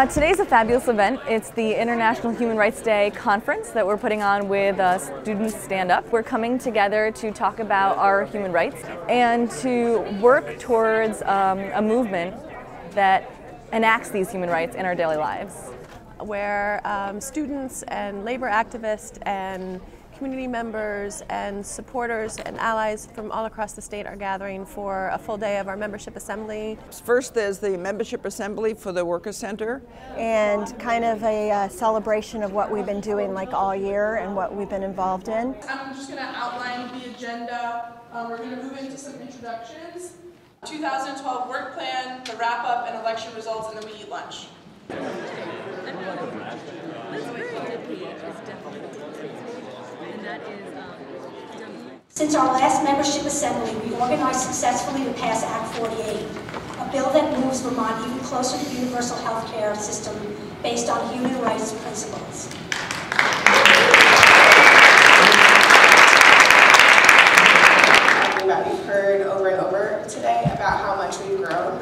Today's a fabulous event. It's the International Human Rights Day conference that we're putting on with Students Stand Up. We're coming together to talk about our human rights and to work towards a movement that enacts these human rights in our daily lives. Where students and labor activists and community members and supporters and allies from all across the state are gathering for a full day of our membership assembly. First there's the membership assembly for the Worker Center. And kind of a celebration of what we've been doing like all year and what we've been involved in. I'm just going to outline the agenda. We're going to move into some introductions. 2012 work plan, the wrap up and election results, and then we eat lunch. Since our last membership assembly, we organized successfully to pass Act 48, a bill that moves Vermont even closer to the universal health care system based on human rights principles. That we've heard over and over today about how much we've grown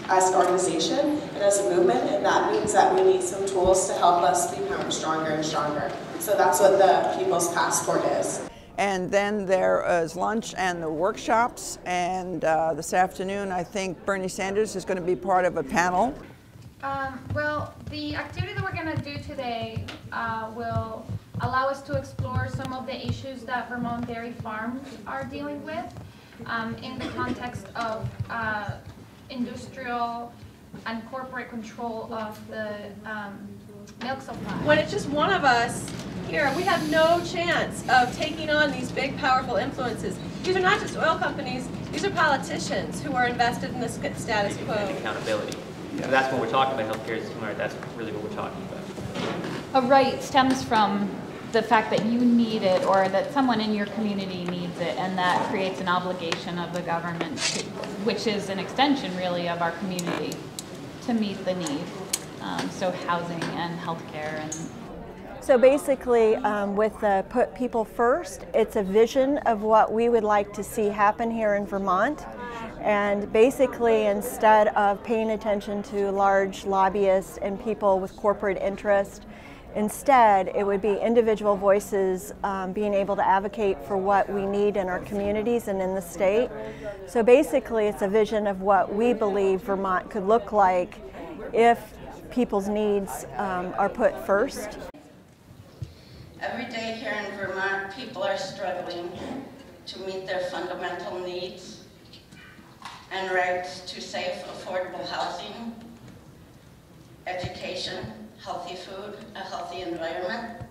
as an organization and as a movement, and that means that we need some tools to help us become stronger and stronger. So that's what the People's Passport is. And then there is lunch and the workshops, and this afternoon I think Bernie Sanders is going to be part of a panel. Well, the activity that we're going to do today will allow us to explore some of the issues that Vermont dairy farms are dealing with in the context of industrial and corporate control of the milk supply. When it's just one of us here, we have no chance of taking on these big, powerful influences. These are not just oil companies, these are politicians who are invested in the status quo. And accountability. So that's when we're talking about healthcare as a human right, that's really what we're talking about. A right stems from the fact that you need it or that someone in your community needs it, and that creates an obligation of the government, which is an extension really of our community, to meet the need. So housing and healthcare. And so basically with the Put People First, it's a vision of what we would like to see happen here in Vermont. And basically, instead of paying attention to large lobbyists and people with corporate interest, instead it would be individual voices being able to advocate for what we need in our communities and in the state. So basically it's a vision of what we believe Vermont could look like if people's needs are put first. Every day here in Vermont, people are struggling to meet their fundamental needs and rights to safe, affordable housing, education, healthy food, a healthy environment,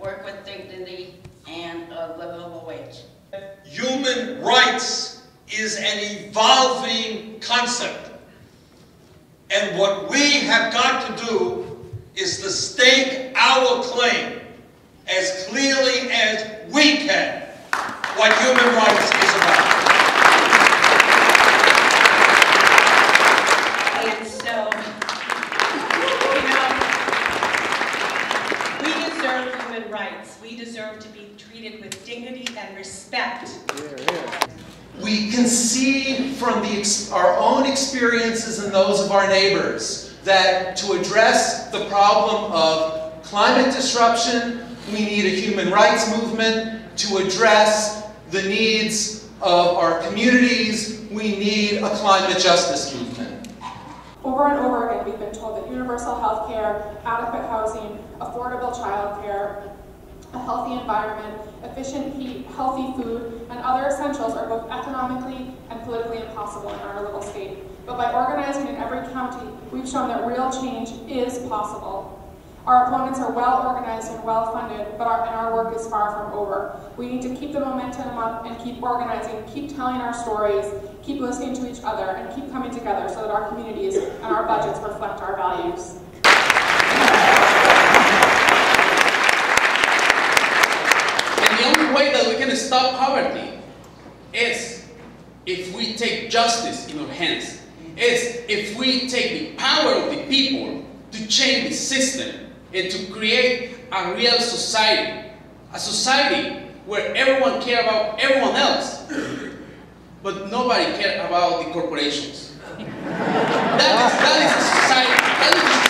work with dignity, and a livable wage. Human rights is an evolving concept. And what we have got to do is to stake our claim as clearly as we can what human rights is about. And so, we deserve human rights. We deserve to be treated with dignity and respect. We can see from our own experiences and those of our neighbors that to address the problem of climate disruption, we need a human rights movement. To address the needs of our communities, we need a climate justice movement. Over and over again, we've been told that universal health care, adequate housing, affordable childcare, a healthy environment, efficient heat, healthy food, and other essentials are both economically and politically impossible in our little state. But by organizing in every county, we've shown that real change is possible. Our opponents are well organized and well funded, but our work is far from over. We need to keep the momentum up and keep organizing, keep telling our stories, keep listening to each other, and keep coming together so that our communities and our budgets reflect our values. The only way that we can stop poverty is if we take justice in our hands, is if we take the power of the people to change the system and to create a real society, a society where everyone cares about everyone else, but nobody cares about the corporations. That is a society How do you